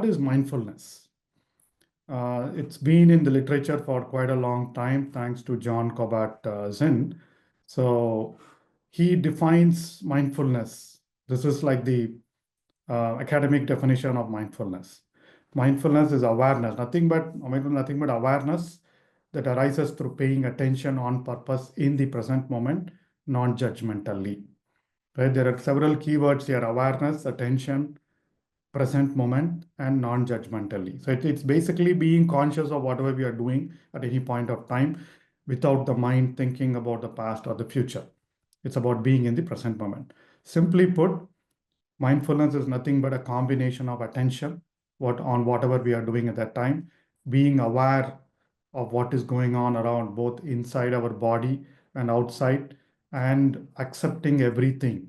what is mindfulness? It's been in the literature for quite a long time, thanks to John Kabat-Zinn. So he defines mindfulness. This is like the academic definition of mindfulness. Mindfulness is awareness, nothing but awareness that arises through paying attention on purpose in the present moment, non-judgmentally. Right? There are several keywords here: awareness, attention, present moment, and non-judgmentally. So it's basically being conscious of whatever we are doing at any point of time without the mind thinking about the past or the future. It's about being in the present moment. Simply put, mindfulness is nothing but a combination of attention on whatever we are doing at that time, being aware of what is going on around both inside our body and outside, and accepting everything,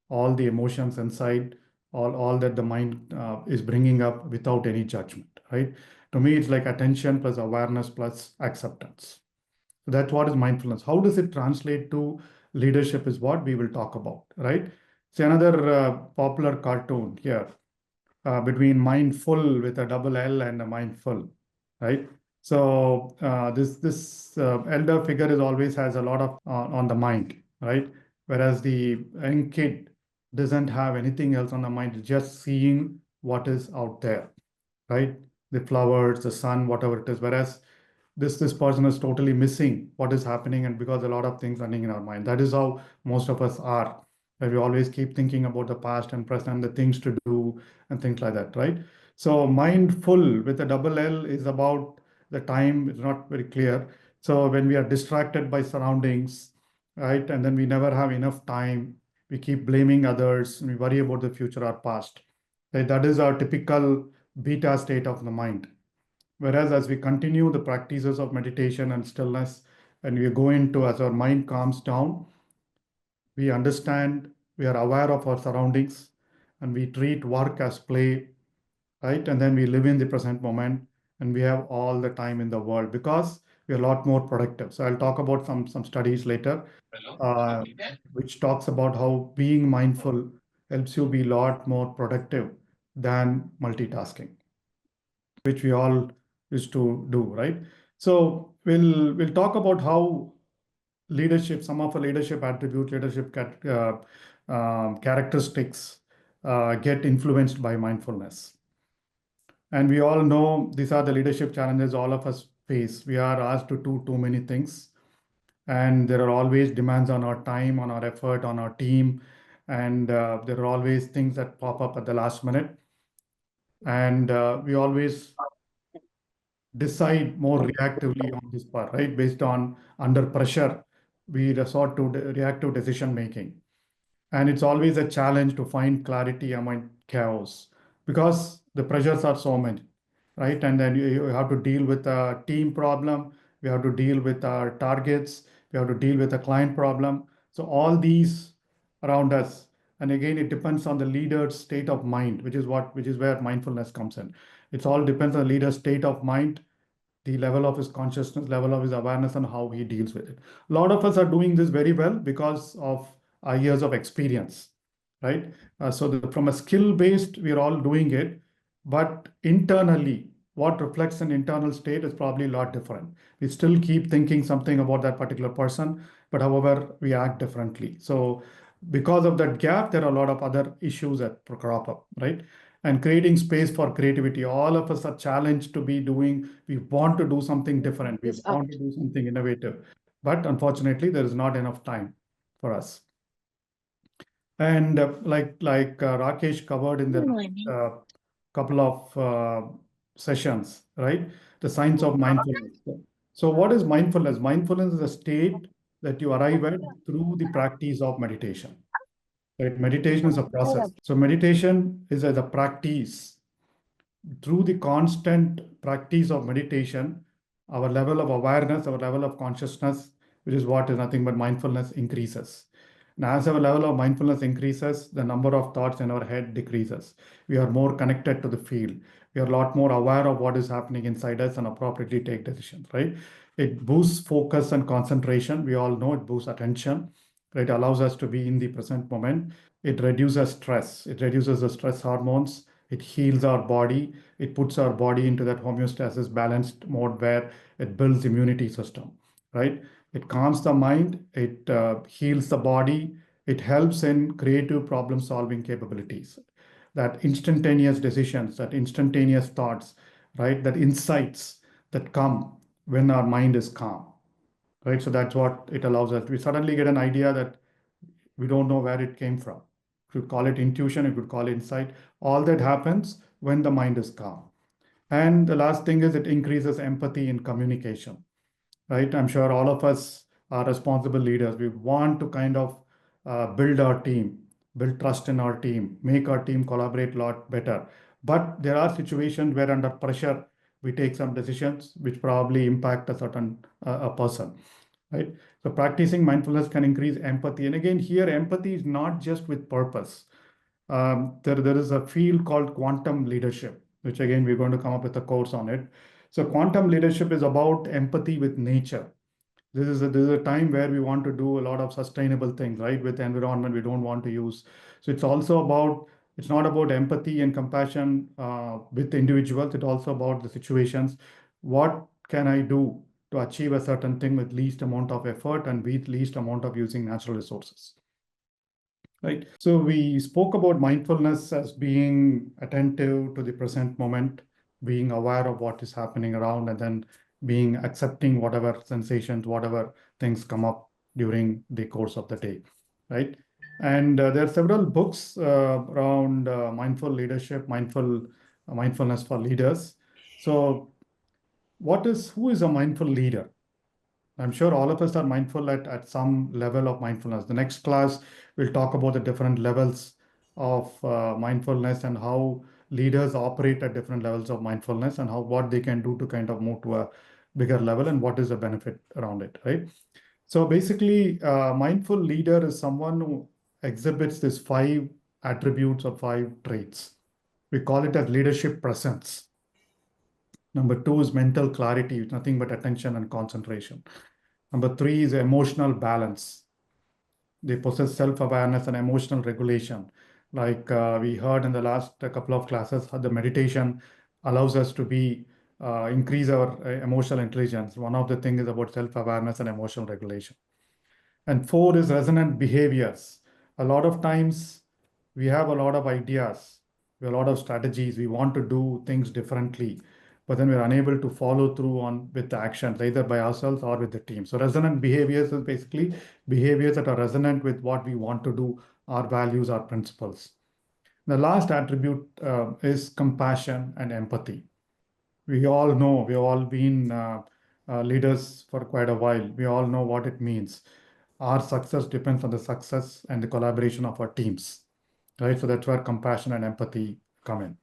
all the emotions inside, all that the mind is bringing up without any judgment, right? To me, it's like attention plus awareness plus acceptance. That's what is mindfulness. How does it translate to leadership is what we will talk about, right? See, another popular cartoon here, between mindful with a double L and a mindful, right? So this elder figure is always has a lot of on the mind, right? Whereas the young kid doesn't have anything else on the mind, just seeing what is out there, right? The flowers, the sun, whatever it is. Whereas this person is totally missing what is happening, and because a lot of things running in our mind. That is how most of us are. Where we always keep thinking about the past and present, the things to do and things like that, right? So mindful with a double L is about the time. It's not very clear. So when we are distracted by surroundings, right, and then we never have enough time, we keep blaming others, and we worry about the future or past. Right? That is our typical beta state of the mind. Whereas as we continue the practices of meditation and stillness, and we go into, as our mind calms down, we understand, we are aware of our surroundings, and we treat work as play, right? And then we live in the present moment, and we have all the time in the world because we are a lot more productive. So I'll talk about some studies later, uh, which talks about how being mindful helps you be a lot more productive than multitasking, which we all used to do, right? So we'll talk about how leadership, some of the leadership attribute, characteristics get influenced by mindfulness. And we all know these are the leadership challenges all of us face. We are asked to do too many things, and there are always demands on our time, on our effort, on our team, and there are always things that pop up at the last minute, and we always decide more reactively on this part, right? Based on under pressure, we resort to reactive decision making. And it's always a challenge to find clarity among chaos because the pressures are so many, right? And then you have to deal with a team problem, we have to deal with our targets, we have to deal with a client problem. So all these around us. And again, it depends on the leader's state of mind, which is where mindfulness comes in. It's all depends on the leader's state of mind, the level of his consciousness, level of his awareness, and how he deals with it. A lot of us are doing this very well because of our years of experience, right? From a skill based, we're all doing it, but internally, what reflects an internal state is probably a lot different. We still keep thinking something about that particular person, but however, we act differently. So, because of that gap, there are a lot of other issues that crop up, right? And creating space for creativity. All of us are challenged to be doing, we want to do something different, we want to do something innovative, but unfortunately, there is not enough time for us. And Rakesh covered in the couple of sessions, right? The science of mindfulness. So, what is mindfulness? Mindfulness is a state that you arrive at through the practice of meditation. Right? Meditation is a process. So, meditation is as a practice. Through the constant practice of meditation, our level of awareness, our level of consciousness, which is what is nothing but mindfulness, increases. And as our level of mindfulness increases, the number of thoughts in our head decreases. We are more connected to the field. We are a lot more aware of what is happening inside us and appropriately take decisions, right? It boosts focus and concentration. We all know it boosts attention. Right? It allows us to be in the present moment. It reduces stress. It reduces the stress hormones, It heals our body. It puts our body into that homeostasis balanced mode where it builds immunity system, right? It calms the mind. It heals the body. It helps in creative problem solving capabilities, that instantaneous decisions, that instantaneous thoughts, right? That insights that come when our mind is calm, right? So that's what it allows us. We suddenly get an idea that we don't know where it came from. You could call it intuition, you could call it insight. All that happens when the mind is calm. And the last thing is it increases empathy in communication, right? I'm sure all of us are responsible leaders. We want to kind of build our team, build trust in our team, make our team collaborate a lot better. But there are situations where under pressure, we take some decisions which probably impact a certain a person, right? So practicing mindfulness can increase empathy. And again, here empathy is not just with purpose. There is a field called quantum leadership, which again, we're going to come up with a course on it. So quantum leadership is about empathy with nature. This is a time where we want to do a lot of sustainable things, right? With the environment, we don't want to use. So it's also about, it's not about empathy and compassion with individuals. It's also about the situations. What can I do to achieve a certain thing with least amount of effort and with least amount of using natural resources? Right. So we spoke about mindfulness as being attentive to the present moment, being aware of what is happening around, and then being accepting whatever sensations, whatever things come up during the course of the day. Right. And there are several books around mindful leadership, mindfulness for leaders. So who is a mindful leader? I'm sure all of us are mindful at some level of mindfulness. The next class, we'll talk about the different levels of mindfulness and how leaders operate at different levels of mindfulness and how what they can do to kind of move to a bigger level and what is the benefit around it, right? So basically, mindful leader is someone who exhibits these five attributes or five traits. We call it as leadership presence. Number two is mental clarity, nothing but attention and concentration. Number three is emotional balance. They possess self-awareness and emotional regulation. Like we heard in the last couple of classes, how the meditation allows us to be increase our emotional intelligence. One of the things is about self-awareness and emotional regulation. And four is resonant behaviors. A lot of times we have a lot of ideas, we have a lot of strategies, we want to do things differently, but then we're unable to follow through on with the actions, either by ourselves or with the team. So resonant behaviors is basically behaviors that are resonant with what we want to do, our values, our principles. The last attribute is compassion and empathy. We all know, we've all been leaders for quite a while. We all know what it means. Our success depends on the success and the collaboration of our teams, right? So that's where compassion and empathy come in.